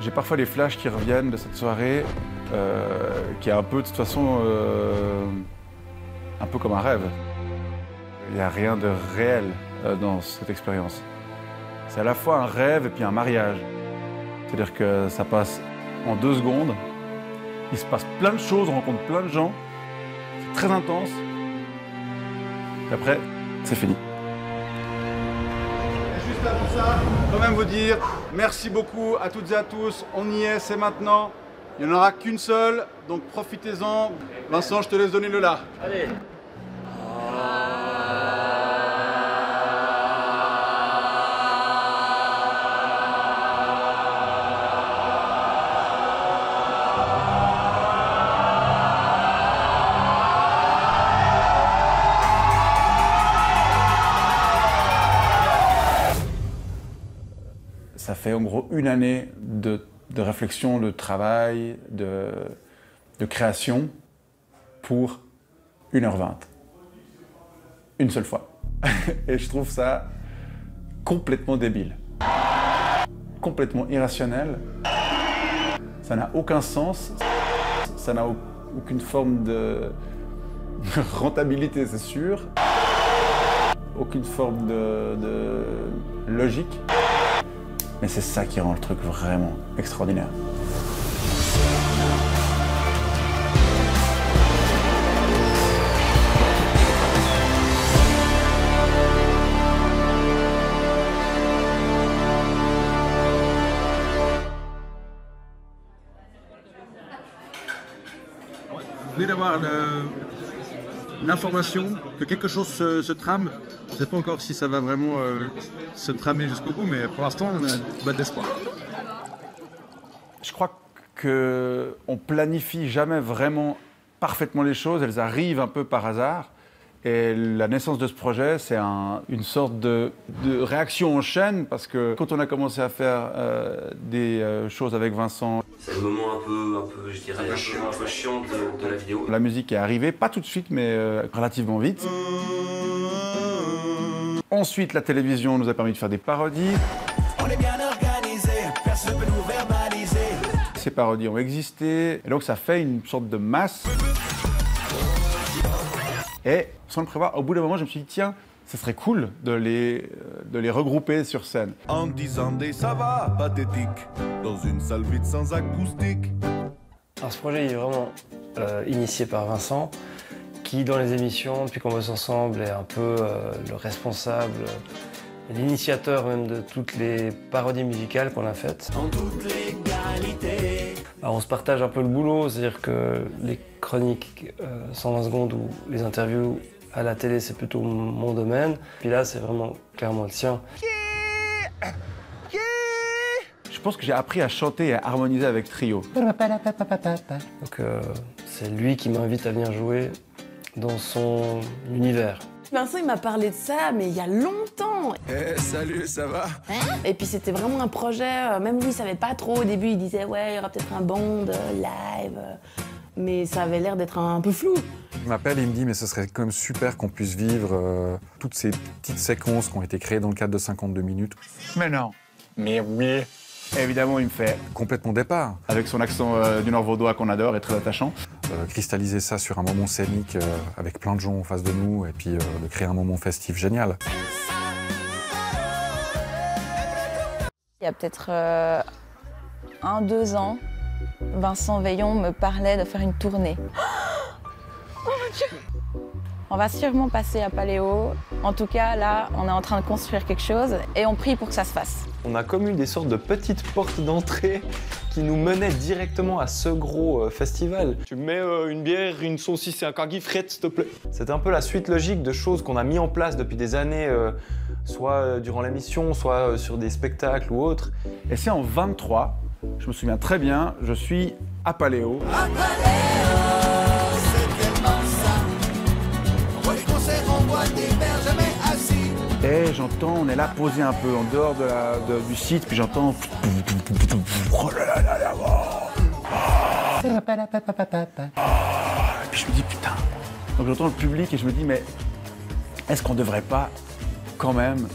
J'ai parfois les flashs qui reviennent de cette soirée, qui est un peu, de toute façon, un peu comme un rêve. Il n'y a rien de réel dans cette expérience. C'est à la fois un rêve et puis un mariage. C'est-à-dire que ça passe en 2 secondes, il se passe plein de choses, on rencontre plein de gens, c'est très intense, et après, c'est fini. Juste avant ça, quand même vous dire merci beaucoup à toutes et à tous, on y est, c'est maintenant. Il n'y en aura qu'une seule, donc profitez-en. Vincent, je te laisse donner le là. Allez. Ça fait en gros 1 année de réflexion, de travail, de création pour 1h20. Une seule fois. Et je trouve ça complètement débile. Complètement irrationnel. Ça n'a aucun sens. Ça n'a aucune forme de rentabilité, c'est sûr. Aucune forme de logique. Mais c'est ça qui rend le truc vraiment extraordinaire. Vous venez d'avoir l'information que quelque chose se trame. Je ne sais pas encore si ça va vraiment se tramer jusqu'au bout, mais pour l'instant, on a une boîte d'espoir. Je crois qu'on ne planifie jamais vraiment parfaitement les choses, elles arrivent un peu par hasard. Et la naissance de ce projet, c'est une sorte de réaction en chaîne, parce que quand on a commencé à faire des choses avec Vincent... C'est le moment un peu, je dirais, un peu chiant de la vidéo. La musique est arrivée, pas tout de suite, mais relativement vite. Ensuite, la télévision nous a permis de faire des parodies. On est bien organisé, personne ne peut nous verbaliser. Ces parodies ont existé, et donc ça fait une sorte de masse. Et sans le prévoir, au bout d'un moment, je me suis dit, tiens, ce serait cool de les regrouper sur scène. En disant des ça va pathétiques, dans une salle vide sans acoustique. Alors ce projet il est vraiment initié par Vincent, qui dans les émissions, depuis qu'on bosse ensemble, est un peu le responsable, l'initiateur même de toutes les parodies musicales qu'on a faites. En toute légalité. Alors on se partage un peu le boulot, c'est-à-dire que les chroniques 120 secondes ou les interviews à la télé, c'est plutôt mon domaine. Puis là, c'est vraiment clairement le sien. Je pense que j'ai appris à chanter et à harmoniser avec Trio. Donc c'est lui qui m'invite à venir jouer dans son univers. Vincent, il m'a parlé de ça, mais il y a longtemps. Salut, ça va? Et puis c'était vraiment un projet, même lui, il savait pas trop. Au début, il disait, ouais, il y aura peut-être un band live. Mais ça avait l'air d'être un peu flou. Il m'appelle et il me dit, mais ce serait quand même super qu'on puisse vivre toutes ces petites séquences qui ont été créées dans le cadre de 52 minutes. Mais non. Mais oui. Évidemment, il me fait Complètement départ. avec son accent du Nord vaudois qu'on adore et très attachant. Cristalliser ça sur un moment scénique avec plein de gens en face de nous et puis de créer un moment festif génial. Il y a peut-être 1-2 ans, Vincent Veillon me parlait de faire une tournée. Oh mon Dieu! On va sûrement passer à Paléo. En tout cas, là, on est en train de construire quelque chose et on prie pour que ça se fasse. On a comme eu des sortes de petites portes d'entrée qui nous menaient directement à ce gros festival. Tu mets une bière, une saucisse et un cargui frette, s'il te plaît. C'était un peu la suite logique de choses qu'on a mis en place depuis des années, soit durant la mission, soit sur des spectacles ou autres. Et c'est en 23, je me souviens très bien, je suis à Paléo. À Paléo, c'est tellement ça. On voit les concerts, on boit des verres, jamais assis. Et j'entends, on est là posé un peu en dehors du site, puis j'entends... Oh là là là là, oh. Et puis je me dis, putain. Donc j'entends le public et je me dis, mais est-ce qu'on devrait pas quand même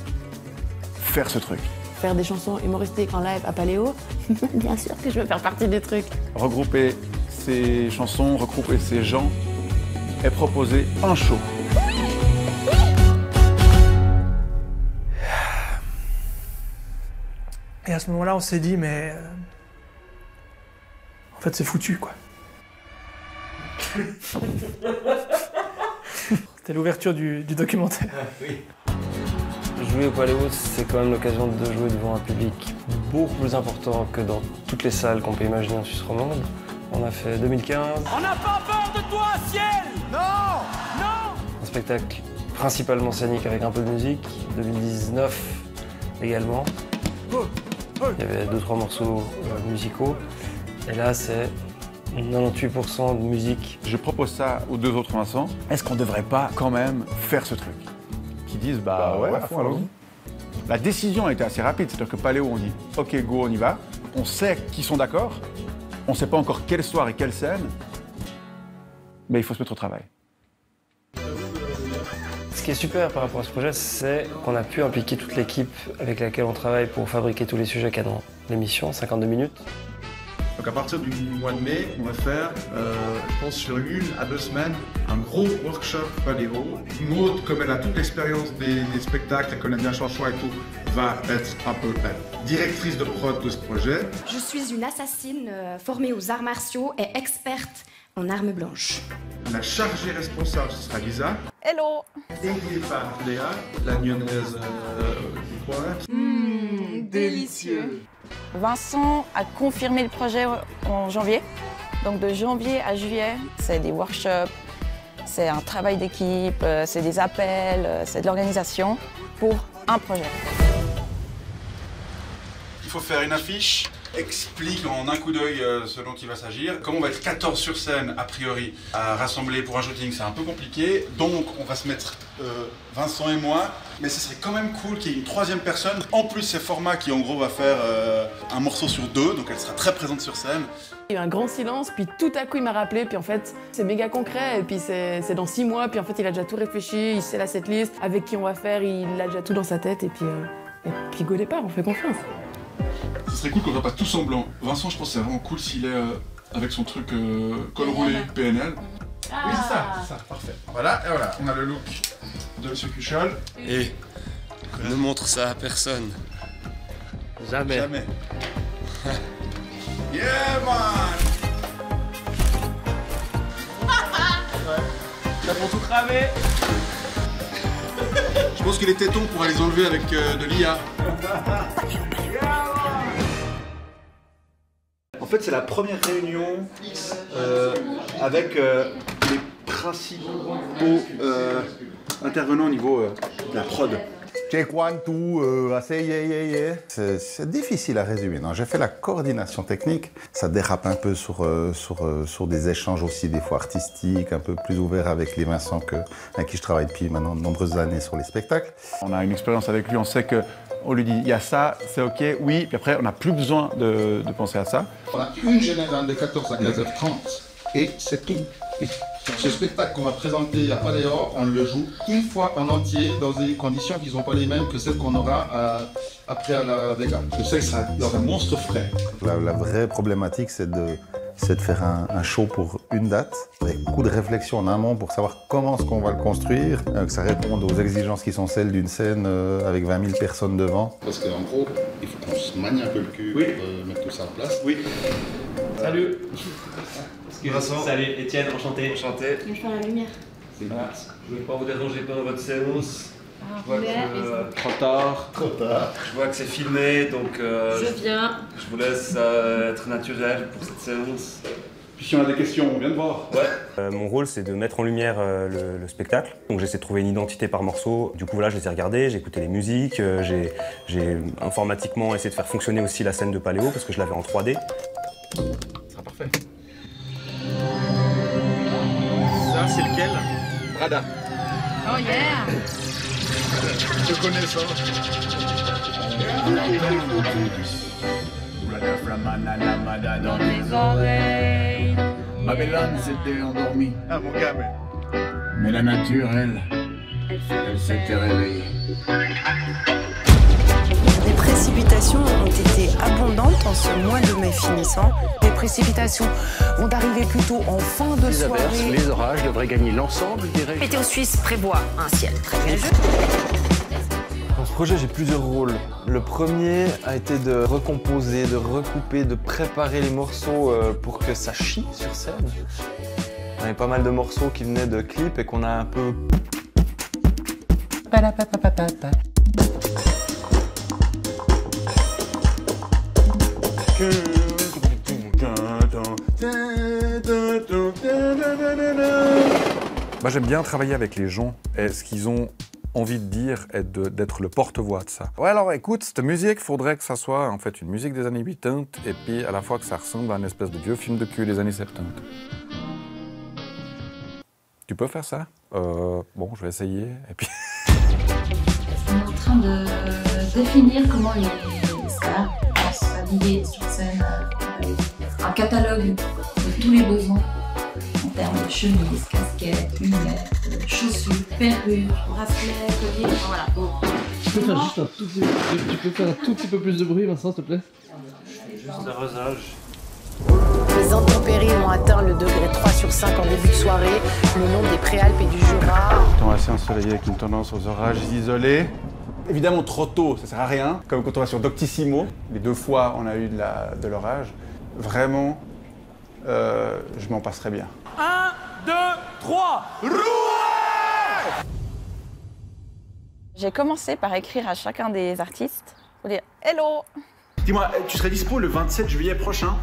faire ce truc? faire des chansons humoristiques en live à Paléo, bien sûr que je veux faire partie du truc. Regrouper ces chansons, regrouper ces gens et proposer un show. Et à ce moment-là, on s'est dit, mais en fait, c'est foutu, quoi. C'était l'ouverture du documentaire. Oui. Jouer au Paléo, c'est quand même l'occasion de jouer devant un public beaucoup plus important que dans toutes les salles qu'on peut imaginer en Suisse romande. On a fait 2015. On n'a pas peur de toi, ciel! Non! Non! Un spectacle principalement scénique avec un peu de musique. 2019 également. Il y avait 2-3 morceaux musicaux. Et là, c'est 98% de musique. Je propose ça aux deux autres Vincent. Est-ce qu'on ne devrait pas quand même faire ce truc? Qui disent bah ouais, à fond, allons-y. La décision a été assez rapide, c'est-à-dire que Paléo, on dit ok, go, on y va. On sait qu'ils sont d'accord. On ne sait pas encore quel soir et quelle scène. Mais il faut se mettre au travail. Ce qui est super par rapport à ce projet, c'est qu'on a pu impliquer toute l'équipe avec laquelle on travaille pour fabriquer tous les sujets qu'il y a dans l'émission, 52 minutes. Donc à partir du mois de mai, on va faire, je pense sur 1 à 2 semaines, un gros workshop Paléo. Maud, comme elle a toute l'expérience des spectacles, elle connaît bien Chanchois et tout, va être un peu la directrice de prod de ce projet. Je suis une assassine formée aux arts martiaux et experte en armes blanches. La chargée responsable, ce sera Lisa. Hello! Aidée par Léa, la lyonnaise du coin. Délicieux! Vincent a confirmé le projet en janvier. Donc de janvier à juillet, c'est des workshops, c'est un travail d'équipe, c'est des appels, c'est de l'organisation pour un projet. Il faut faire une affiche, explique en un coup d'œil ce dont il va s'agir. Comme on va être 14 sur scène, a priori, à rassembler pour un shooting, c'est un peu compliqué. Donc on va se mettre Vincent et moi. Mais ce serait quand même cool qu'il y ait une troisième personne. En plus, c'est Format qui en gros va faire un morceau sur 2, donc elle sera très présente sur scène. Il y a eu un grand silence, puis tout à coup il m'a rappelé, puis en fait c'est méga concret, et puis c'est dans 6 mois, puis en fait il a déjà tout réfléchi, il sait la setlist, avec qui on va faire, il a déjà tout dans sa tête, et puis go départ, on fait confiance. Ce serait cool qu'on ne fasse pas tous en blanc. Vincent, je pense que c'est vraiment cool s'il est avec son truc col roulé PNL. Ah. Oui, c'est ça, parfait. Voilà, et voilà, on a le look de M. Cuchol. Et ne montre ça à personne. Jamais. Jamais. Yeah, man! T'as tout cramé. Je pense que les tétons, on pourra les enlever avec de l'IA. En fait, c'est la première réunion avec les principaux intervenants au niveau de la prod. Check 1, 2, assez yeah. C'est difficile à résumer. Non, j'ai fait la coordination technique. Ça dérape un peu sur des échanges aussi, des fois artistiques, un peu plus ouverts avec les Vincent avec qui je travaille depuis maintenant de nombreuses années sur les spectacles. On a une expérience avec lui, on sait qu'on lui dit il y a ça, c'est ok, oui, puis après on n'a plus besoin de penser à ça. On a une générale de 14 à 15h30 et c'est tout. Ce spectacle qu'on va présenter à Paléo, on le joue une fois en entier dans des conditions qui ne sont pas les mêmes que celles qu'on aura après à la Vega. Je sais que ça sera un monstre frais. La vraie problématique, c'est de faire un show pour une date, avec beaucoup de réflexion en amont pour savoir comment est-ce qu'on va le construire, que ça réponde aux exigences qui sont celles d'une scène avec 20 000 personnes devant. Parce qu'en gros, il faut qu'on se manie un peu le cul pour mettre tout ça en place. Oui. Salut. Vincent. Salut Étienne, enchanté. Enchanté. Je vais faire la lumière. Je ne vais pas vous déranger pendant votre séance. Ah, Je vois que trop tard. Je vois que c'est filmé, donc je viens. Je vous laisse être naturel pour cette séance. Puis si on a des questions, on vient de voir. Ouais. Mon rôle, c'est de mettre en lumière le spectacle. Donc j'essaie de trouver une identité par morceau. Du coup, voilà, je les ai regardés, j'ai écouté les musiques, j'ai informatiquement essayé de faire fonctionner aussi la scène de Paléo parce que je l'avais en 3D. Ce sera parfait. Ça, c'est lequel? Prada. Oh yeah! Je connais ça. Dans les oreilles. Babylone s'était endormie. Ah, mon gars, Mais la nature, elle s'était réveillée. Des précipitations. descendante en ce mois de mai finissant. Les précipitations vont arriver plutôt en fin de soirée. Les orages devraient gagner l'ensemble des régions. Météo Suisse prévoit un ciel très nuageux. Dans ce projet, j'ai plusieurs rôles. Le premier a été de recomposer, de recouper, de préparer les morceaux pour que ça chie sur scène. On avait pas mal de morceaux qui venaient de clips et qu'on a un peu... Moi, j'aime bien travailler avec les gens et ce qu'ils ont envie de dire est d'être le porte-voix de ça. Ouais, alors écoute, cette musique, faudrait que ça soit en fait une musique des années 80 et puis à la fois que ça ressemble à une espèce de vieux film de cul des années 70. Tu peux faire ça? Bon, je vais essayer et puis... On est en train de définir comment les stars vont s'habiller sur scène avec un catalogue de tous les besoins en termes de chemise, casquette, lunettes, chaussures, perruques, bracelets, colliers, voilà. Tu peux faire juste un tout petit peu plus de bruit, Vincent, s'il te plaît? Juste le rosage. Les intempéries ont atteint le degré 3 sur 5 en début de soirée, le long des Préalpes et du Jura. Temps assez ensoleillé avec une tendance aux orages isolés. Évidemment trop tôt, ça sert à rien. Comme quand on va sur Doctissimo, les 2 fois on a eu de l'orage. Vraiment, je m'en passerais bien. 1, 2, 3, rouez! J'ai commencé par écrire à chacun des artistes pour dire « Hello !» Dis-moi, tu serais dispo le 27 juillet prochain?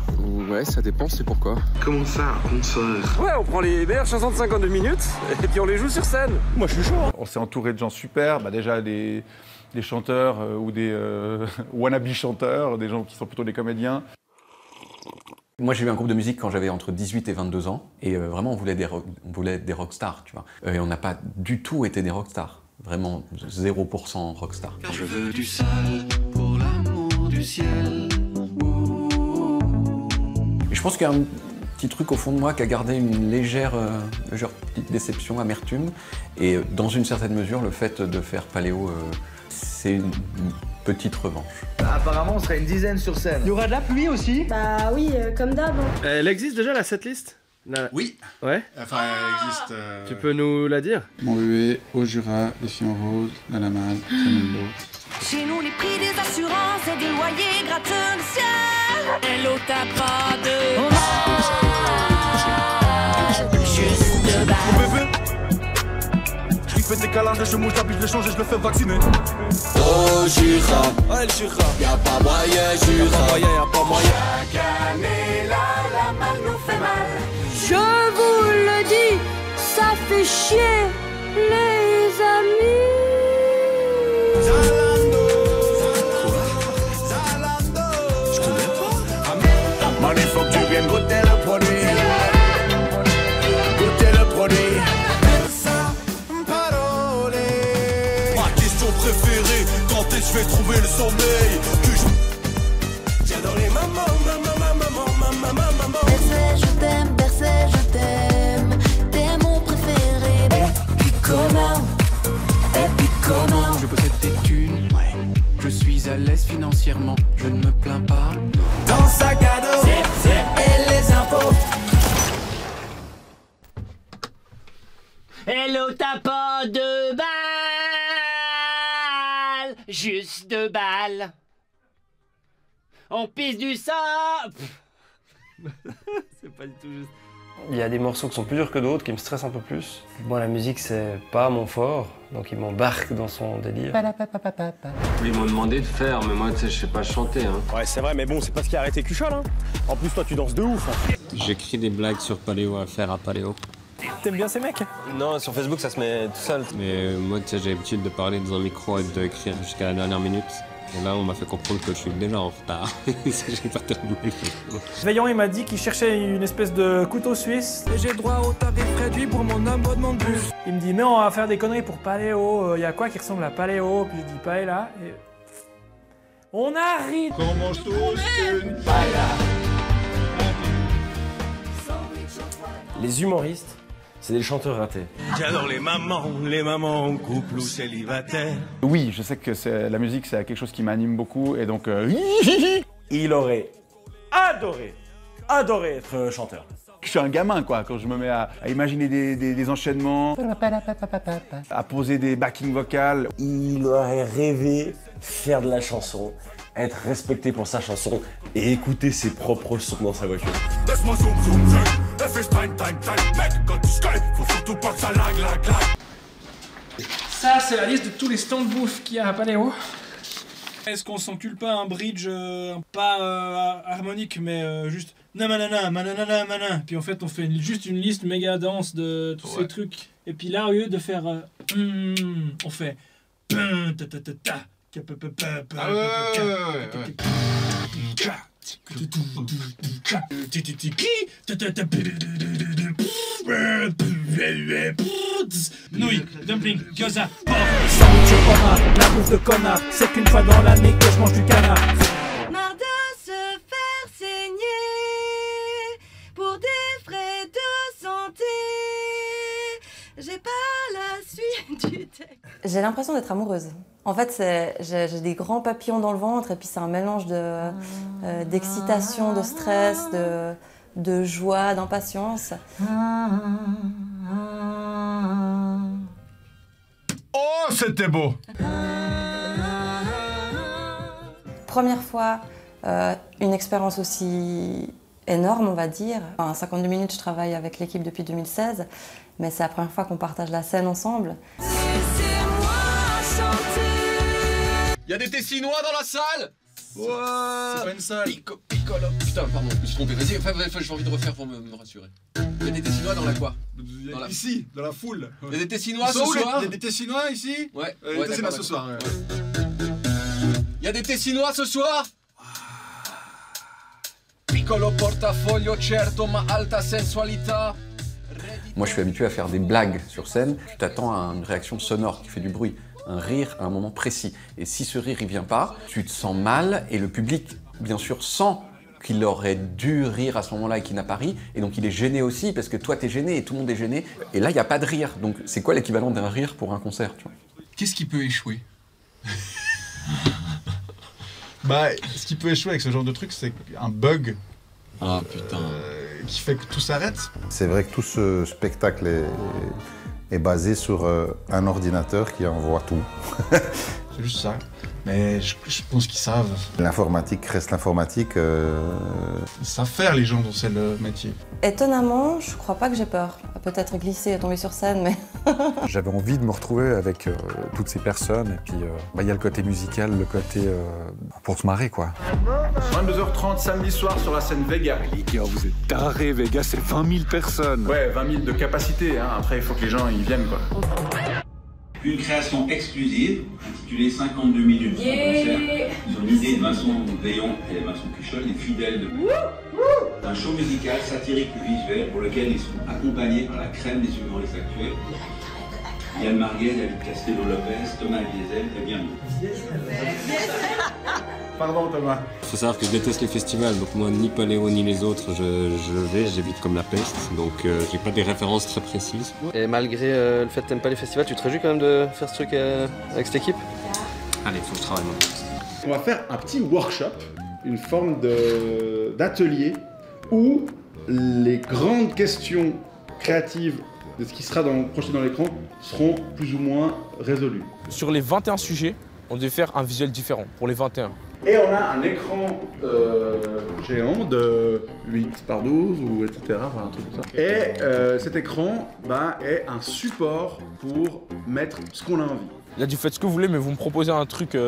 Ouais, ça dépend, c'est pourquoi. Comment ça, concert? Ouais, on prend les meilleures chansons de 52 minutes et puis on les joue sur scène. Moi, je suis chaud. On s'est entouré de gens super, déjà des chanteurs ou des wannabe chanteurs, des gens qui sont plutôt des comédiens. Moi, j'ai eu un groupe de musique quand j'avais entre 18 et 22 ans, et vraiment, on voulait être des rockstars, tu vois. Et on n'a pas du tout été des rockstars. Vraiment 0% rockstar. Car je veux du sale pour l'amour du ciel. Et je pense qu'il y a un petit truc au fond de moi qui a gardé une légère petite déception, amertume. Et dans une certaine mesure, le fait de faire Paléo, c'est une petite revanche. Apparemment, on serait une dizaine sur scène. Il y aura de la pluie aussi? Bah oui, comme d'hab. Elle existe déjà la setlist? Oui. Ouais? Enfin, elle existe... Tu peux nous la dire? Mon bébé, au Jura, les filles en rose, la lamade, Samundo. Chez nous, les prix des assurances et des loyers grattent le ciel. Hello, t'as pas de mal, juste de balle. Il fait des câlins, je mouche d'habit, je le change et je le fais vacciner. Oh, Jura, ouais, le Jura. Y'a pas moyen, Jura. Y'a pas moyen. Chaque année, la malle nous fait mal. Je vous le dis, ça fait chier, les amis. Je connais pas. Man, il faut que tu viennes goûter le produit. Goûter le produit. Ma question préférée, quand est-ce que je vais trouver le sommeil que je... Tiens dans les mamans. Bercé, je t'aime, Bercé, je t'aime. T'es mon préféré. Et puis comment? Je possède des thunes, ouais. Je suis à l'aise financièrement, je ne me plains pas. Dans sac à dos, et les impôts. Hello, t'as pas de balles, juste 2 balles. On pisse du sang. C'est pas du tout juste. Il y a des morceaux qui sont plus durs que d'autres, qui me stressent un peu plus. Moi, la musique, c'est pas mon fort, donc il m'embarque dans son délire. Ils m'ont demandé de faire, mais moi, tu sais, je sais pas chanter. Hein. Ouais, c'est vrai, mais bon, c'est pas ce qui a arrêté Cuchol, hein. En plus, toi, tu danses de ouf. Hein. J'écris des blagues sur Paléo à faire à Paléo. T'aimes bien ces mecs? Non, sur Facebook, ça se met tout seul. Mais moi, tu sais, j'ai l'habitude de parler dans un micro et d'écrire jusqu'à la dernière minute. Et là, on m'a fait comprendre que je suis déjà en retard. J'ai pas terminé. Veillant, il m'a dit qu'il cherchait une espèce de couteau suisse. Et j'ai droit au tarif réduit pour mon abonnement de bus. Il me dit, mais on va faire des conneries pour Paléo. Il y a quoi qui ressemble à Paléo? Puis je dis, paella. Et... on arrive. Qu'on mange tous une paella. Les humoristes, c'est des chanteurs ratés. J'adore les mamans, couple ou célibataire. Oui, je sais que la musique, c'est quelque chose qui m'anime beaucoup, et donc... Il aurait adoré être chanteur. Je suis un gamin, quoi, quand je me mets à imaginer des enchaînements, à poser des backing vocales. Il aurait rêvé faire de la chanson, être respecté pour sa chanson et écouter ses propres sons dans sa voiture. Ça, c'est la liste de tous les stands de bouffe qu'il y a à Paléo. Est-ce qu'on s'encule pas un bridge pas harmonique, mais juste namanana, mananana, manan. Puis en fait, on fait juste une liste méga dense de tous ces trucs. Et puis là, au lieu de faire on fait nouilles, dumpling, gyoza. Sandwich au homard, la bouffe de connard. C'est qu'une fois dans l'année que je mange du canard. Marre de se faire saigner pour des frais de santé. J'ai pas la suite du texte. J'ai l'impression d'être amoureuse. En fait, j'ai des grands papillons dans le ventre et puis c'est un mélange d'excitation, de stress, de joie, d'impatience. Oh, c'était beau! Première fois, une expérience aussi énorme, on va dire. Enfin, 52 minutes, je travaille avec l'équipe depuis 2016, mais c'est la première fois qu'on partage la scène ensemble. Y'a des Tessinois dans la salle? C'est pas une salle. Piccolo. Putain, pardon, je me suis trompé. Vas-y, j'ai envie de refaire pour me rassurer. Y'a des Tessinois dans la quoi? Ici, dans la foule. Y'a des Tessinois ce soir? Y'a des Tessinois ici? Ouais. Des Tessinois ce soir, ouais. Y'a des Tessinois ce soir? Piccolo portafoglio certo ma alta sensualità. Moi, je suis habitué à faire des blagues sur scène. Tu t'attends à une réaction sonore qui fait du bruit, un rire à un moment précis. Et si ce rire, il vient pas, tu te sens mal et le public, bien sûr, sent qu'il aurait dû rire à ce moment-là et qu'il n'a pas ri. Et donc, il est gêné aussi parce que toi, t'es gêné et tout le monde est gêné. Et là, il n'y a pas de rire. Donc, c'est quoi l'équivalent d'un rire pour un concert, tu vois? Qu'est-ce qui peut échouer? Bah, ce qui peut échouer avec ce genre de truc, c'est un bug. Ah putain. Qui fait que tout s'arrête. C'est vrai que tout ce spectacle est basé sur un ordinateur qui envoie tout. C'est juste ça. Mais je pense qu'ils savent. L'informatique reste l'informatique. Ils savent faire, les gens dont c'est le métier. Étonnamment, je crois pas que j'ai peur. Peut-être glisser et tomber sur scène, mais... J'avais envie de me retrouver avec toutes ces personnes. Et puis, il y a le côté musical, le côté pour se marrer, quoi. 22h30 samedi soir sur la scène Vega. Les gars, vous êtes tarés, Vega, c'est 20 000 personnes. Ouais, 20 000 de capacité, hein. Après il faut que les gens ils viennent, quoi. Une création exclusive intitulée 52 minutes de concert sur l'idée de Vincent Veillon et Vincent Cuchol, les fidèles de un show musical satirique et visuel pour lequel ils sont accompagnés par la crème des humoristes actuels. Yann Marguet, David Castello-Lopez, Thomas Diesel et bien d'autres. Pardon Thomas. Il faut savoir que je déteste les festivals, donc moi ni Paléo ni les autres, j'évite comme la peste, donc j'ai pas des références très précises. Et malgré le fait que t'aimes pas les festivals, tu te réjouis quand même de faire ce truc avec cette équipe? Allez, faut que je travaille moi. On va faire un petit workshop, une forme d'atelier où les grandes questions créatives de ce qui sera projeté dans l'écran seront plus ou moins résolues. Sur les 21 sujets, on devait faire un visuel différent pour les 21. Et on a un écran géant de 8 par 12 ou etc. Enfin, un truc comme ça. Et cet écran est un support pour mettre ce qu'on a envie. Il a dit faites ce que vous voulez, mais vous me proposez un truc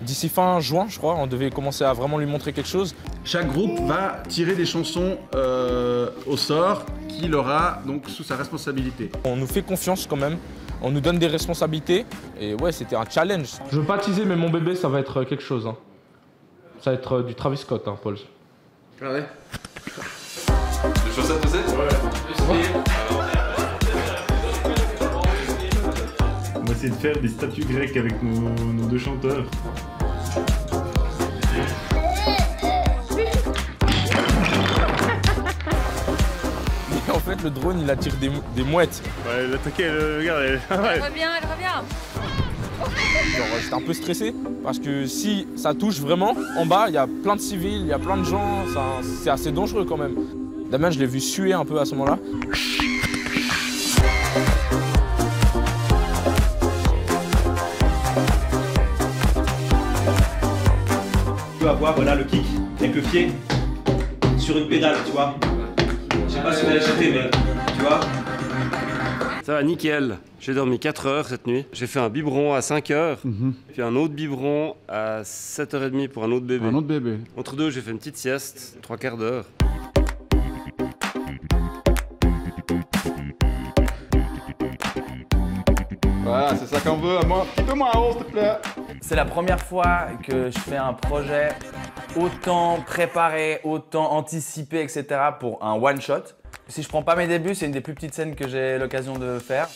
d'ici fin juin, je crois. On devait commencer à vraiment lui montrer quelque chose. Chaque groupe va tirer des chansons au sort qu'il aura donc sous sa responsabilité. On nous fait confiance quand même. On nous donne des responsabilités. Et ouais, c'était un challenge. Je veux pas teaser, mais mon bébé, ça va être quelque chose. Hein. Ça va être du Travis Scott, hein, Paul. Ah ouais. Les chaussettes aussi? Ouais. On va essayer de faire des statues grecques avec nos deux chanteurs. Et en fait, le drone, il attire des mouettes. Ouais, l'attaquer, regarde, elle... Elle revient, elle revient. J'étais un peu stressé parce que si ça touche vraiment, en bas, il y a plein de civils, il y a plein de gens, c'est assez dangereux quand même. Damien, je l'ai vu suer un peu à ce moment-là. Tu peux avoir voilà, le kick avec le pied sur une pédale, tu vois. Je sais pas si vous allez jeter, mais tu vois. Ça va, nickel. J'ai dormi 4 heures cette nuit. J'ai fait un biberon à 5 heures, puis un autre biberon à 7h30 pour un autre bébé. Un autre bébé. Entre deux, j'ai fait une petite sieste, 3/4 d'heure. Voilà, c'est ça qu'on veut. Un petit peu moins haut, s'il te plaît. C'est la première fois que je fais un projet autant préparé, autant anticipé, etc. pour un one-shot. Si je prends pas mes débuts, c'est une des plus petites scènes que j'ai l'occasion de faire.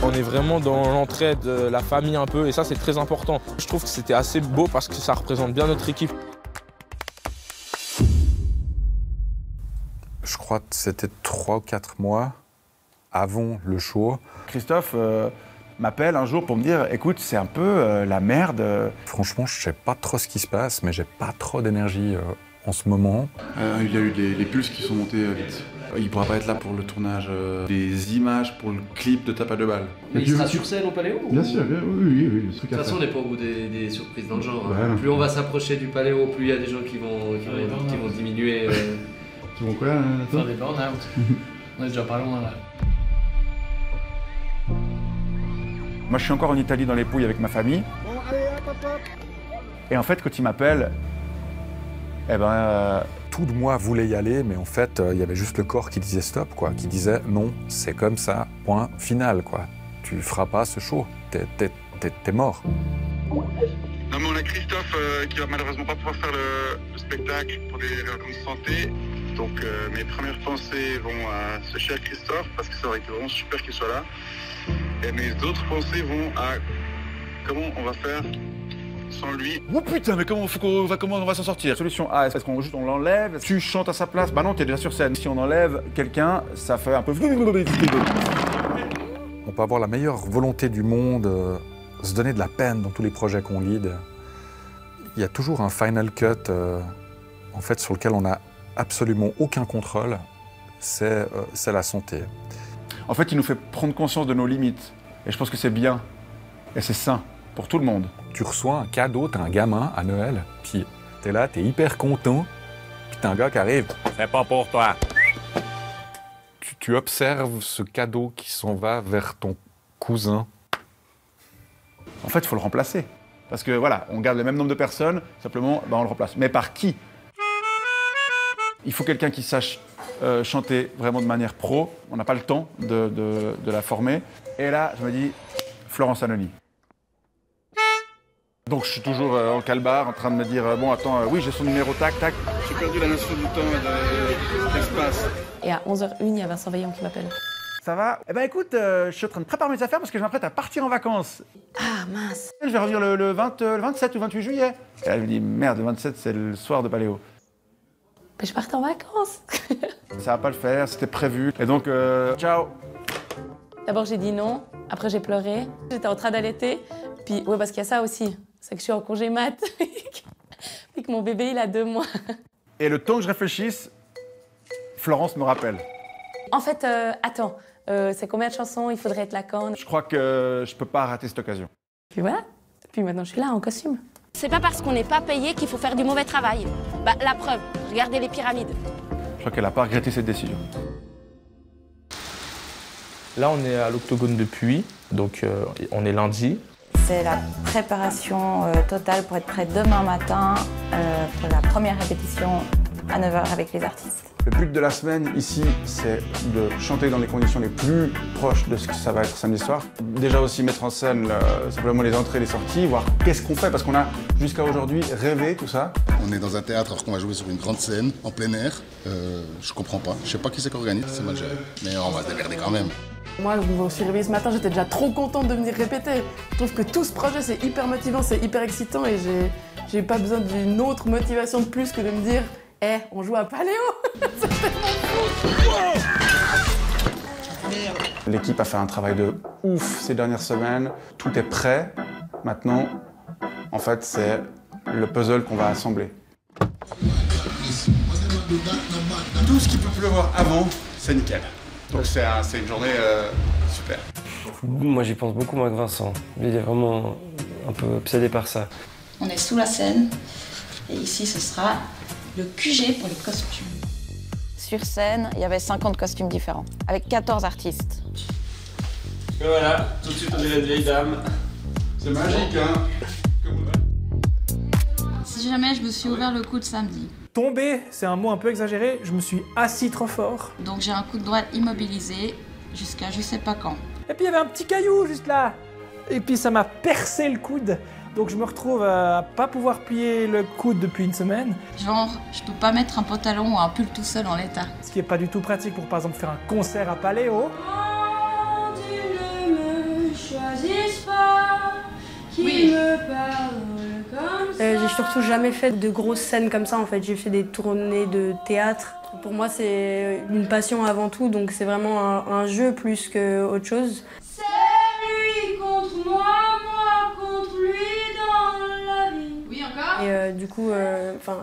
On est vraiment dans l'entraide, la famille un peu, et ça c'est très important. Je trouve que c'était assez beau parce que ça représente bien notre équipe. Je crois que c'était 3 ou 4 mois avant le show. Christophe m'appelle un jour pour me dire « Écoute, c'est un peu la merde. » Franchement, je sais pas trop ce qui se passe, mais j'ai pas trop d'énergie en ce moment. Il y a eu les pulses qui sont montés vite. Il pourra pas être là pour le tournage des images pour le clip de Tape à 2 balles. Mais il sera sur scène au Paléo Bien sûr, oui. De toute façon, on n'est pas au bout des surprises dans le genre. Ouais, Plus on va s'approcher du Paléo, plus il y a des gens qui vont diminuer. Qui vont quoi faire des burn-out. On est déjà pas loin là. Moi, je suis encore en Italie dans les Pouilles avec ma famille. Bon, allez, hop. Et en fait, quand il m'appelle, tout de moi voulait y aller, mais en fait, il y avait juste le corps qui disait stop, quoi, qui disait non, c'est comme ça, point final, quoi. Tu feras pas ce show, t'es mort. Non, mais on a Christophe qui va malheureusement pas pouvoir faire le spectacle pour des raisons de santé. Donc mes premières pensées vont à ce cher Christophe parce que ça aurait été vraiment super qu'il soit là. Et mes autres pensées vont à comment on va faire sans lui. Oh putain, mais comment on va s'en sortir? Solution A, est-ce qu'on juste on l'enlève? Tu chantes à sa place? Bah non, t'es déjà sur scène. Si on enlève quelqu'un, ça fait un peu... On peut avoir la meilleure volonté du monde, se donner de la peine dans tous les projets qu'on lead. Il y a toujours un final cut en fait, sur lequel on n'a absolument aucun contrôle, c'est la santé. En fait, il nous fait prendre conscience de nos limites. Et je pense que c'est bien. Et c'est sain pour tout le monde. Tu reçois un cadeau, t'as un gamin à Noël, puis t'es là, t'es hyper content, puis t'as un gars qui arrive, c'est pas pour toi. Tu observes ce cadeau qui s'en va vers ton cousin. En fait, il faut le remplacer. Parce que voilà, on garde le même nombre de personnes, simplement, on le remplace. Mais par qui? Il faut quelqu'un qui sache chanter vraiment de manière pro. On n'a pas le temps de la former. Et là, je me dis, Florence Anony. Donc je suis toujours en calbar, en train de me dire, bon attends, oui j'ai son numéro, tac, tac. J'ai perdu la notion du temps et de l'espace. Et à 11h01, il y a Vincent Veillon qui m'appelle. Ça va? Eh ben écoute, je suis en train de préparer mes affaires parce que je m'apprête à partir en vacances. Ah mince. Je vais revenir le 27 ou 28 juillet. Et elle me dit, merde, le 27 c'est le soir de Paléo. Mais je partais en vacances. Ça va pas le faire, c'était prévu. Et donc, ciao. D'abord j'ai dit non, après j'ai pleuré. J'étais en train d'allaiter. Puis ouais, parce qu'il y a ça aussi, c'est que je suis en congé mat. Puis que mon bébé il a 2 mois. Et le temps que je réfléchisse, Florence me rappelle. En fait, attends, c'est combien de chansons? Il faudrait être la canne. Je crois que je peux pas rater cette occasion. Puis voilà, puis maintenant je suis là en costume. C'est pas parce qu'on n'est pas payé qu'il faut faire du mauvais travail. Bah, la preuve, regardez les pyramides. Je crois qu'elle a pas regretté cette décision. Là, on est à l'Octogone de Puy, donc on est lundi. C'est la préparation totale pour être prêt demain matin pour la première répétition à 9h avec les artistes. Le but de la semaine ici, c'est de chanter dans les conditions les plus proches de ce que ça va être samedi soir. Déjà aussi mettre en scène simplement les entrées et les sorties, voir qu'est-ce qu'on fait, parce qu'on a jusqu'à aujourd'hui rêvé tout ça. On est dans un théâtre alors qu'on va jouer sur une grande scène, en plein air. Je comprends pas, je sais pas qui c'est qui organise, c'est mal géré. Mais on va se démerder quand même. Moi, je me suis réveillée ce matin, j'étais déjà trop contente de venir répéter. Je trouve que tout ce projet, c'est hyper motivant, c'est hyper excitant et j'ai pas besoin d'une autre motivation de plus que de me dire « on joue à Paléo !» C'est tellement fou. L'équipe a fait un travail de ouf ces dernières semaines. Tout est prêt. Maintenant, en fait, c'est le puzzle qu'on va assembler. Tout ce qui peut pleuvoir avant, c'est nickel. Donc c'est une journée super. Moi j'y pense beaucoup moins que Vincent. Il est vraiment un peu obsédé par ça. On est sous la scène et ici ce sera le QG pour les costumes. Sur scène, il y avait 50 costumes différents, avec 14 artistes. Et voilà, tout de suite on est la vieille dame. C'est magique, hein? Si jamais je me suis ouvert le coude samedi. Tomber, c'est un mot un peu exagéré, je me suis assis trop fort. Donc j'ai un coup de droite immobilisé jusqu'à je sais pas quand. Et puis il y avait un petit caillou juste là. Et puis ça m'a percé le coude. Donc je me retrouve à pas pouvoir plier le coude depuis une semaine. Genre, je peux pas mettre un pantalon ou un pull tout seul en l'état. Ce qui est pas du tout pratique pour par exemple faire un concert à Paléo. J'ai surtout jamais fait de grosses scènes comme ça en fait. J'ai fait des tournées de théâtre. Pour moi c'est une passion avant tout, donc c'est vraiment un jeu plus qu'autre chose. C'est lui contre moi, moi contre lui dans la vie. Oui, encore. Et du coup,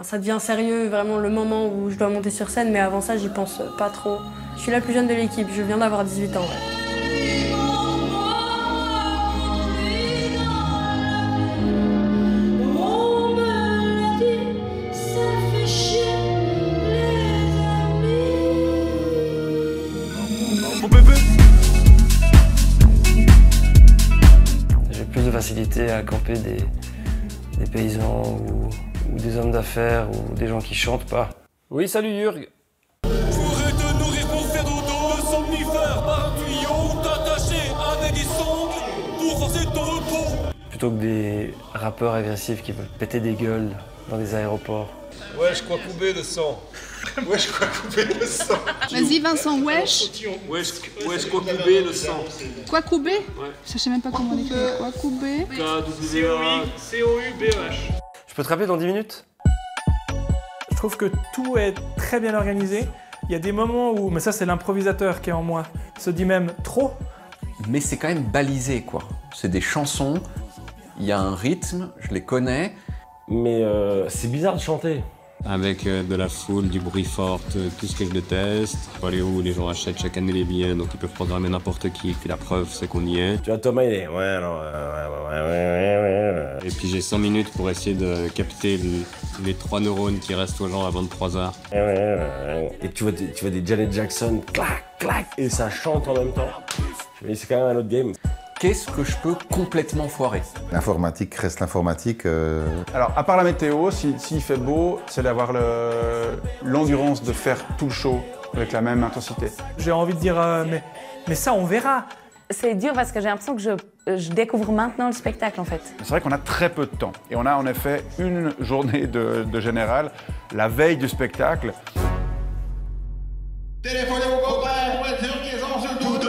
ça devient sérieux vraiment le moment où je dois monter sur scène, mais avant ça j'y pense pas trop. Je suis la plus jeune de l'équipe, je viens d'avoir 18 ans. Ouais. J'ai plus de facilité à camper des paysans ou des hommes d'affaires ou des gens qui chantent pas. Oui, salut Jurg. Pourrais te nourrir pour faire dodo, le somnifère par un tuyau ou t'attacher avec des sangles pour forcer ton repos. Plutôt que des rappeurs agressifs qui veulent péter des gueules dans des aéroports. Wesh, quoi couper le sang. Wesh, quoi couper le sang. Vas-y Vincent, wesh. Wesh, quoi couper le sang. Quoi couper? Ouais. Je sais même pas comment l'écrire. Quoi couper? C-O-U-B-E-H. Je peux te rappeler dans 10 minutes? Je trouve que tout est très bien organisé. Il y a des moments où, mais ça c'est l'improvisateur qui est en moi, se dit même trop. Mais c'est quand même balisé quoi. C'est des chansons, il y a un rythme, je les connais. Mais c'est bizarre de chanter. Avec de la foule, du bruit fort, tout ce que je déteste. Paléo où les gens achètent chaque année les billets, donc ils peuvent programmer n'importe qui, puis la preuve c'est qu'on y est. Tu vois, Thomas il est ouais. Et puis j'ai 100 minutes pour essayer de capter les 3 neurones qui restent aux gens avant 3h. Et tu vois des Janet Jackson, clac, clac, et ça chante en même temps. Mais c'est quand même un autre game. Qu'est-ce que je peux complètement foirer? L'informatique reste l'informatique. Alors, à part la météo, s'il fait beau, c'est d'avoir l'endurance de faire tout le show avec la même intensité. J'ai envie de dire, mais ça on verra. C'est dur parce que j'ai l'impression que je découvre maintenant le spectacle en fait. C'est vrai qu'on a très peu de temps. Et on a en effet une journée de général, la veille du spectacle. Téléphonez vos copains pour être sûr qu'ils ont sur tout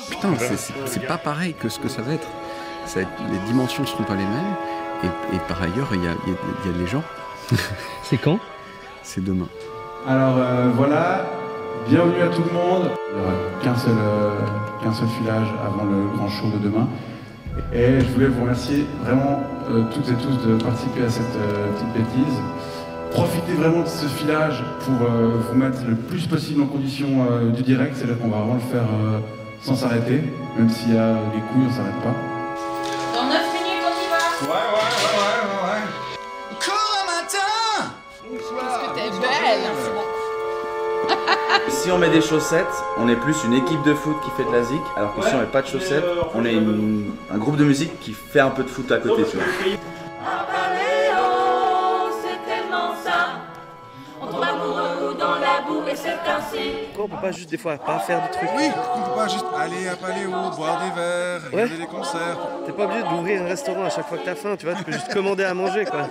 Putain, c'est pas pareil que ce que ça va être. Les dimensions ne seront pas les mêmes. Et par ailleurs, il y a les gens. C'est quand? C'est demain. Alors voilà, bienvenue à tout le monde. Il n'y aura qu'un seul filage avant le grand show de demain. Et je voulais vous remercier vraiment toutes et tous de participer à cette petite bêtise. Profitez vraiment de ce filage pour vous mettre le plus possible en condition du direct, c'est-à-dire qu'on va vraiment le faire sans s'arrêter, même s'il y a des couilles, on s'arrête pas. Dans 9 minutes, on y va. Ouais. Cours un matin. Qu'est-ce que t'es belle. Si on met des chaussettes, on est plus une équipe de foot qui fait de la zik, alors que si on met pas de chaussettes, on est un groupe de musique qui fait un peu de foot à côté, tu vois. Pourquoi on peut pas juste des fois pas faire de trucs? Oui, on peut pas juste aller à Paléo, boire des verres, regarder des concerts. T'es pas obligé d'ouvrir un restaurant à chaque fois que t'as faim, tu vois, tu peux juste commander à manger quoi.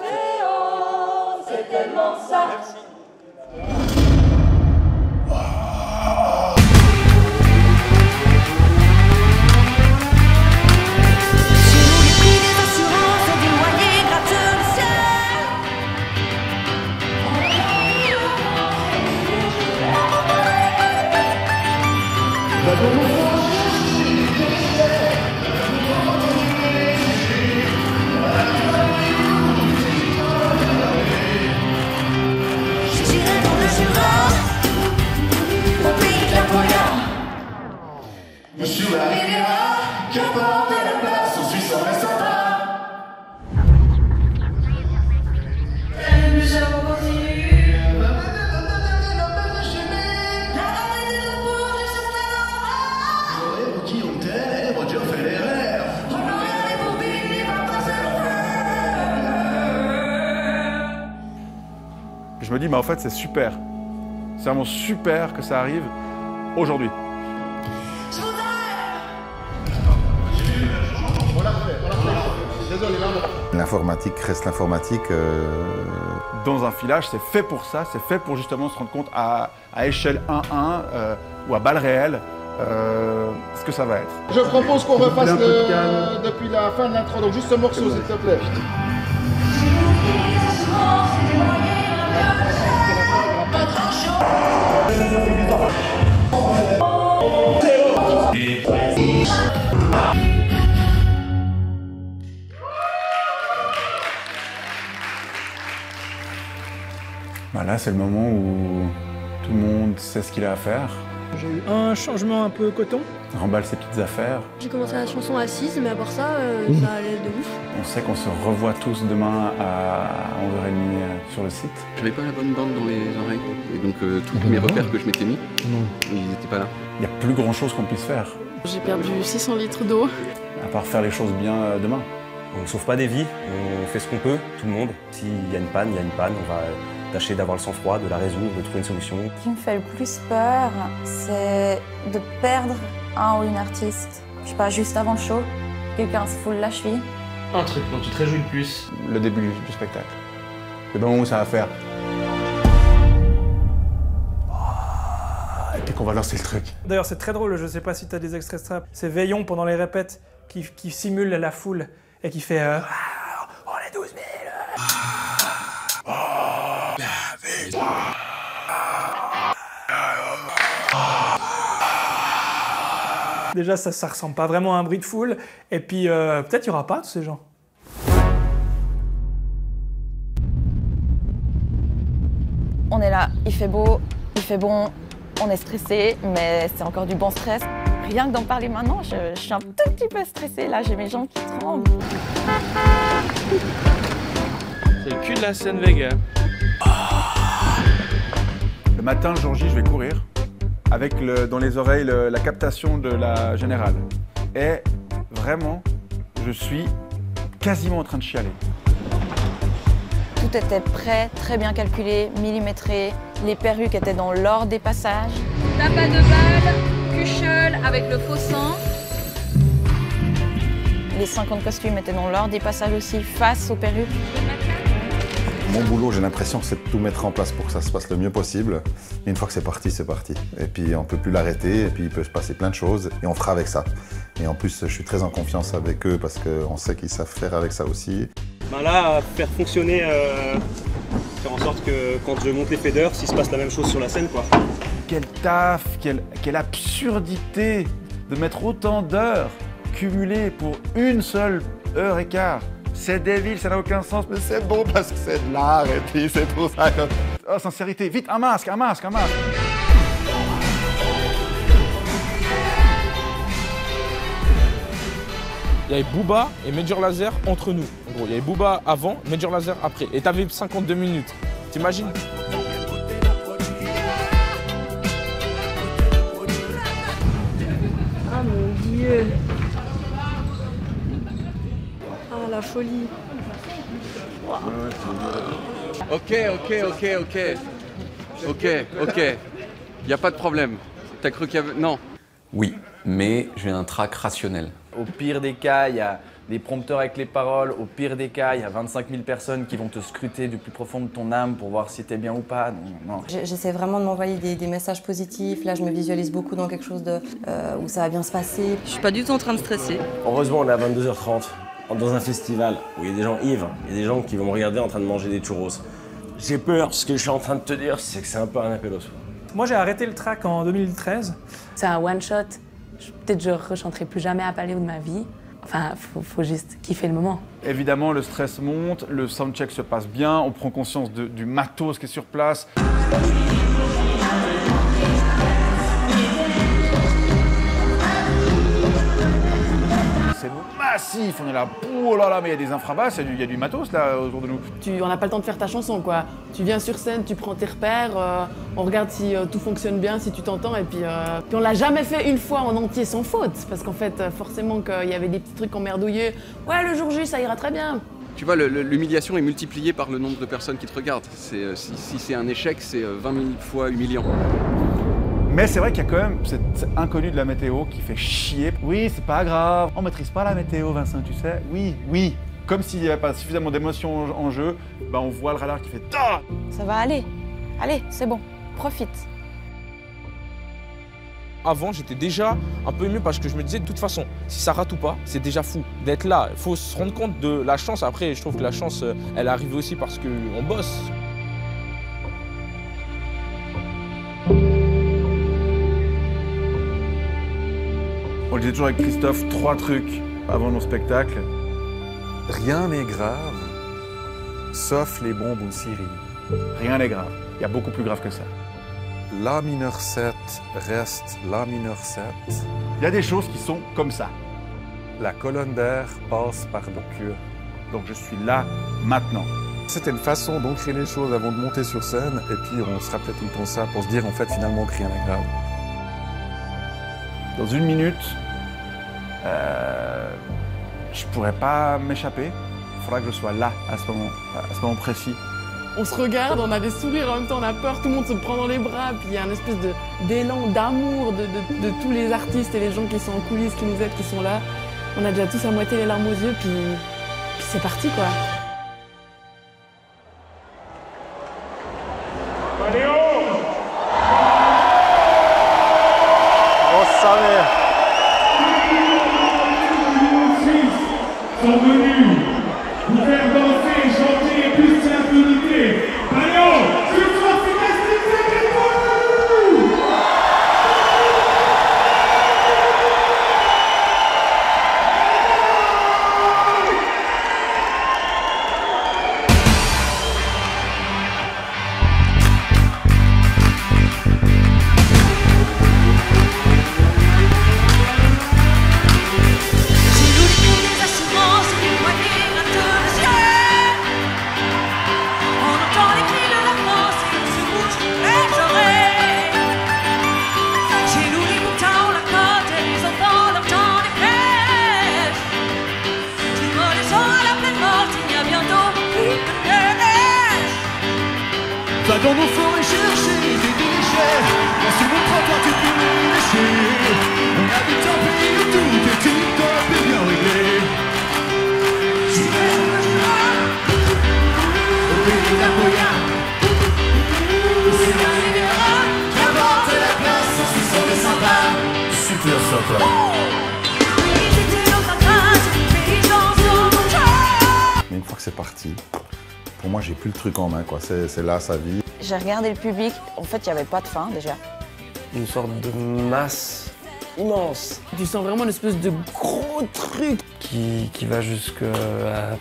C'est tellement ça. Monsieur arrivera, qu'importe la place, on suit sans reste pas. Nous avons continué. Qui on t'aime, Roger Federer. Je me dis, mais en fait, c'est super. C'est vraiment super que ça arrive aujourd'hui. L'informatique reste l'informatique. Dans un filage, c'est fait pour ça, c'est fait pour justement se rendre compte à échelle 1-1 ou à balles réelles ce que ça va être. Je propose qu'on refasse depuis la fin de l'intro, donc juste ce morceau s'il te plaît. Bah là, c'est le moment où tout le monde sait ce qu'il a à faire. J'ai eu un changement un peu coton. Remballe ses petites affaires. J'ai commencé la chanson assise, mais à part ça, ça allait de ouf. On sait qu'on se revoit tous demain à 11h30 sur le site. J'avais pas la bonne bande dans les oreilles. Et donc tous mes repères que je m'étais mis, ils n'étaient pas là. Il n'y a plus grand chose qu'on puisse faire. J'ai perdu 600 litres d'eau. À part faire les choses bien demain. On ne sauve pas des vies, on fait ce qu'on peut, tout le monde. S'il y a une panne, il y a une panne. On va tâcher d'avoir le sang-froid, de la résoudre, de trouver une solution. Ce qui me fait le plus peur, c'est de perdre un ou une artiste. Je sais pas, juste avant le show, quelqu'un se fout la cheville. Un truc dont tu te réjouis le plus. Le début du spectacle. Le moment où ça va faire. Et puis qu'on va lancer le truc. D'ailleurs, c'est très drôle, je sais pas si tu as des extraits de ça. C'est Veillon pendant les répètes qui simule la foule et qui fait on est 12 000. Déjà, ça ressemble pas vraiment à un bruit de foule. Et puis, peut-être il n'y aura pas tous ces gens. On est là, il fait beau, il fait bon, on est stressé, mais c'est encore du bon stress. Rien que d'en parler maintenant, je suis un tout petit peu stressée. Là, j'ai mes jambes qui tremblent. C'est le cul de la scène Vega. Le matin, le jour J, je vais courir avec dans les oreilles la captation de la générale. Et vraiment, je suis quasiment en train de chialer. Tout était prêt, très bien calculé, millimétré. Les perruques étaient dans l'ordre des passages. Tapas de balle, cuchole avec le faux sang. Les 50 costumes étaient dans l'ordre des passages aussi, face aux perruques. Mon boulot, j'ai l'impression que c'est de tout mettre en place pour que ça se passe le mieux possible. Et une fois que c'est parti, c'est parti. Et puis on peut plus l'arrêter, et puis il peut se passer plein de choses, et on fera avec ça. Et en plus, je suis très en confiance avec eux parce qu'on sait qu'ils savent faire avec ça aussi. Ben là, faire fonctionner, faire en sorte que quand je monte les faders, il se passe la même chose sur la scène, quoi. Quel taf, quelle absurdité de mettre autant d'heures cumulées pour une seule heure et quart. C'est débile, ça n'a aucun sens, mais c'est bon parce que c'est de l'art et puis c'est pour ça que... Oh, sincérité, vite, un masque, un masque, un masque. Il y avait Booba et Major Lazer entre nous. En gros, il y avait Booba avant, Major Lazer après. Et t'avais 52 minutes. T'imagines? Ah mon Dieu. Ah la folie. Ok. Y a pas de problème. T'as cru qu'il y avait... Non. Oui, mais j'ai un trac rationnel. Au pire des cas, il y a des prompteurs avec les paroles. Au pire des cas, il y a 25 000 personnes qui vont te scruter du plus profond de ton âme pour voir si t'es bien ou pas. Non. J'essaie vraiment de m'envoyer des messages positifs. Là, je me visualise beaucoup dans quelque chose où ça va bien se passer. Je suis pas du tout en train de stresser. Heureusement, on est à 22h30, dans un festival où il y a des gens ivres, il y a des gens qui vont me regarder en train de manger des churros. J'ai peur, ce que je suis en train de te dire, c'est que c'est un peu un appel au secours. Moi, j'ai arrêté le track en 2013. C'est un one-shot. Peut-être je ne rechanterai plus jamais à Paléo de ma vie. Enfin, faut juste kiffer le moment. Évidemment, le stress monte, le soundcheck se passe bien, on prend conscience du matos qui est sur place. C'est massif, on est là, oh là là, mais il y a des infrabasses, il y a du matos là autour de nous. On n'a pas le temps de faire ta chanson, quoi. Tu viens sur scène, tu prends tes repères, on regarde si tout fonctionne bien, si tu t'entends, et puis on l'a jamais fait une fois en entier sans faute, parce qu'en fait, forcément qu'il y avait des petits trucs emmerdouillés. Ouais, le jour J, ça ira très bien. Tu vois, l'humiliation est multipliée par le nombre de personnes qui te regardent. Si c'est un échec, c'est 20 000 fois humiliant. Mais c'est vrai qu'il y a quand même cet inconnu de la météo qui fait chier. Oui, c'est pas grave, on maîtrise pas la météo, Vincent, tu sais. Oui, oui. Comme s'il n'y avait pas suffisamment d'émotions en jeu, bah on voit le radar qui fait ta. Ça va aller. Allez, c'est bon, profite. Avant, j'étais déjà un peu ému parce que je me disais, de toute façon, si ça rate ou pas, c'est déjà fou d'être là. Il faut se rendre compte de la chance. Après, je trouve que la chance, elle arrive aussi parce qu'on bosse. On disait toujours avec Christophe 3 trucs avant nos spectacles. Rien n'est grave, sauf les bombes ou Syrie. Rien n'est grave. Il y a beaucoup plus grave que ça. La mineur 7 reste La mineur 7. Il y a des choses qui sont comme ça. La colonne d'air passe par le cœur. Donc je suis là, maintenant. C'était une façon d'ancrer les choses avant de monter sur scène, et puis on se rappelait tout le temps ça pour se dire en fait finalement que rien n'est grave. Dans 1 minute, je pourrais pas m'échapper. Il faudra que je sois là à ce moment précis. On se regarde, on a des sourires, en même temps on a peur, tout le monde se prend dans les bras, puis il y a une espèce d'élan, d'amour de tous les artistes et les gens qui sont en coulisses, qui nous aident, qui sont là. On a déjà tous à moitié les larmes aux yeux, puis c'est parti quoi. Paléo! Oh sa mère! Sont venus vous faire danser, chanter et plus l'impunité. Paléo, ce soir c'est Casting avec vous! Va dans nos forêts chercher des déchets. Là sur mon trottoir tu peux les lécher. On habite un pays où tout est tip-top et bien réglé. J'y vais où je vais, au pays de la Goya. C'est la Riviera qui apporte la place en Suisse et sympa. Super sympa. Oui, c'était notre grâce, pays dans son cœur. Mais une fois que c'est parti, pour moi, j'ai plus le truc en main, quoi. C'est là sa vie. J'ai regardé le public, en fait, il n'y avait pas de fin déjà. Une sorte de masse immense. Tu sens vraiment une espèce de gros truc qui va jusqu'à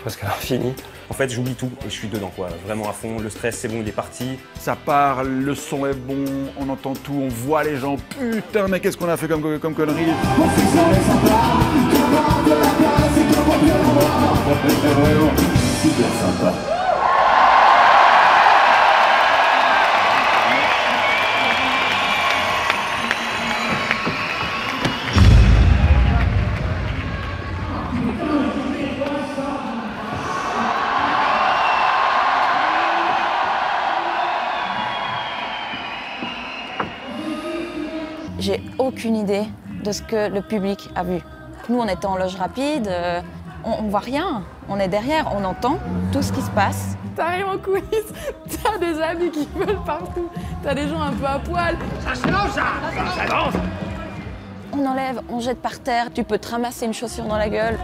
presque à l'infini. En fait, j'oublie tout et je suis dedans, quoi. Vraiment à fond. Le stress, c'est bon, il est parti. Ça part, le son est bon, on entend tout, on voit les gens. Putain, mais qu'est-ce qu'on a fait comme connerie? Super sympa. J'ai aucune idée de ce que le public a vu. Nous, on était en loge rapide, on voit rien. On est derrière, on entend tout ce qui se passe. T'arrives en coulisses, t'as des amis qui veulent partout, t'as des gens un peu à poil. Ça se lance, ça danse. On enlève, on jette par terre, tu peux te ramasser une chaussure dans la gueule.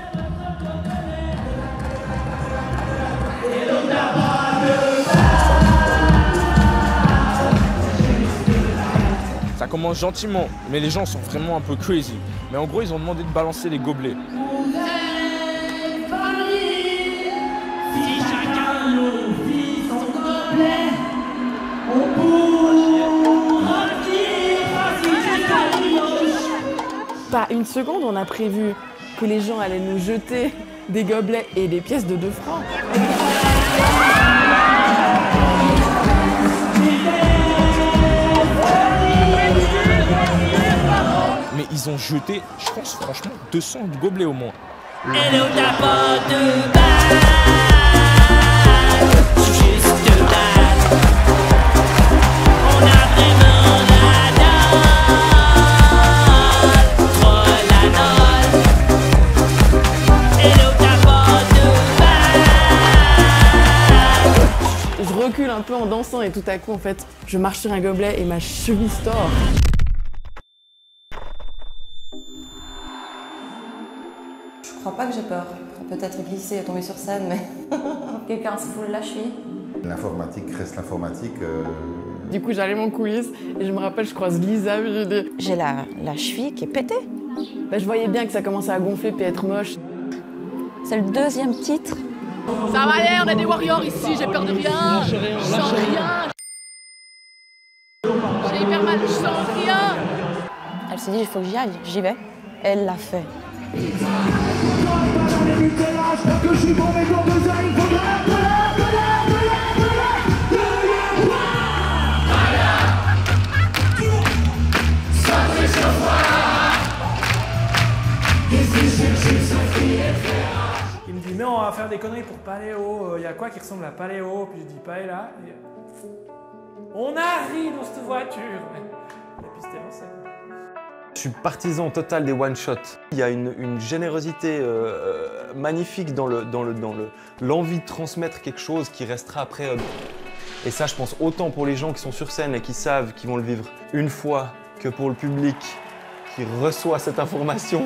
Ça commence gentiment, mais les gens sont vraiment un peu crazy. Mais en gros, ils ont demandé de balancer les gobelets. Si chacun nous vit son gobelet, on pourra Pas une seconde, on a prévu que les gens allaient nous jeter des gobelets et des pièces de 2 francs. Mais ils ont jeté, je pense franchement, 200 gobelets au moins. Et nous tapons de balle, juste de balle. On a vraiment la dalle, trop la dalle. Et nous tapons de balle. Je recule un peu en dansant et tout à coup, en fait, je marche sur un gobelet et ma cheville se tord. Je crois pas que j'ai peur. Peut-être glisser et tomber sur scène, mais quelqu'un se fout la cheville. L'informatique reste l'informatique. Du coup, j'allais en coulisses et je me rappelle, je croise Lisa, et je dis... J'ai la cheville qui est pétée. Bah, je voyais bien que ça commençait à gonfler puis à être moche. C'est le 2e titre. Ça va aller, on est des warriors ici, j'ai peur de rien. Je sens rien. J'ai hyper mal, je sens rien. Elle s'est dit, il faut que j'y aille, j'y vais. Elle l'a fait. Il me dit, mais on va faire des conneries pour Paléo. Il y a quoi qui ressemble à Paléo? Puis je dis, Paella. Et... on arrive dans cette voiture. Et puis c'était lancé. Je suis partisan total des one-shots. Il y a une générosité magnifique dans l'envie de transmettre quelque chose qui restera après. Et ça, je pense, autant pour les gens qui sont sur scène et qui savent qu'ils vont le vivre une fois, que pour le public qui reçoit cette information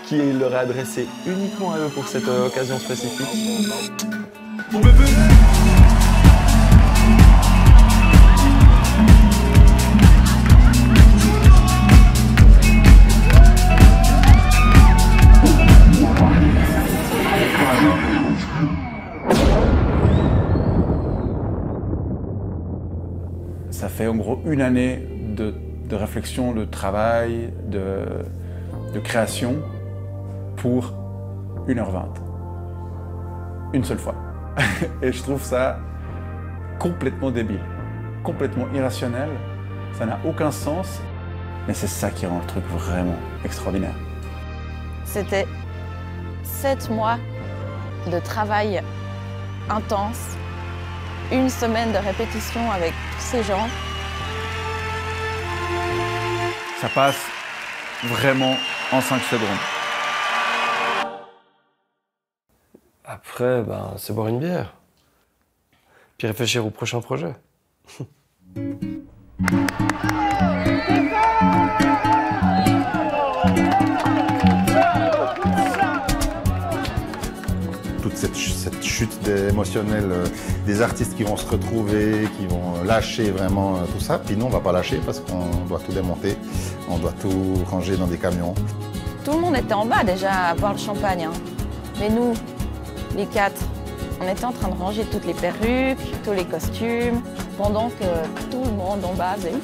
qui leur est adressée uniquement à eux pour cette occasion spécifique. Ça fait en gros une année de réflexion, de travail, de création pour 1h20. Une seule fois. Et je trouve ça complètement débile, complètement irrationnel. Ça n'a aucun sens, mais c'est ça qui rend le truc vraiment extraordinaire. C'était 7 mois de travail intense, 1 semaine de répétition avec tous ces gens. Ça passe vraiment en 5 secondes. Après, ben, c'est boire une bière. Puis réfléchir au prochain projet. Toute cette chute émotionnelle des artistes qui vont se retrouver, qui vont lâcher vraiment tout ça. Puis nous, on va pas lâcher parce qu'on doit tout démonter, on doit tout ranger dans des camions. Tout le monde était en bas déjà à boire le champagne. Hein. Mais nous, les 4, on était en train de ranger toutes les perruques, tous les costumes, pendant que tout le monde en bas faisait...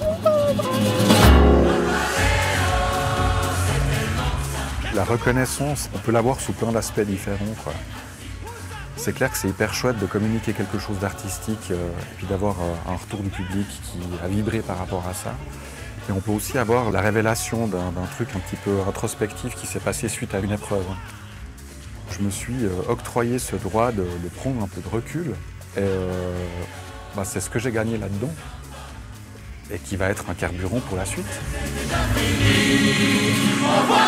La reconnaissance, on peut l'avoir sous plein d'aspects différents, quoi. C'est clair que c'est hyper chouette de communiquer quelque chose d'artistique et puis d'avoir un retour du public qui a vibré par rapport à ça. Et on peut aussi avoir la révélation d'un truc un petit peu introspectif qui s'est passé suite à une épreuve. Je me suis octroyé ce droit de prendre un peu de recul et c'est ce que j'ai gagné là-dedans et qui va être un carburant pour la suite. Au revoir.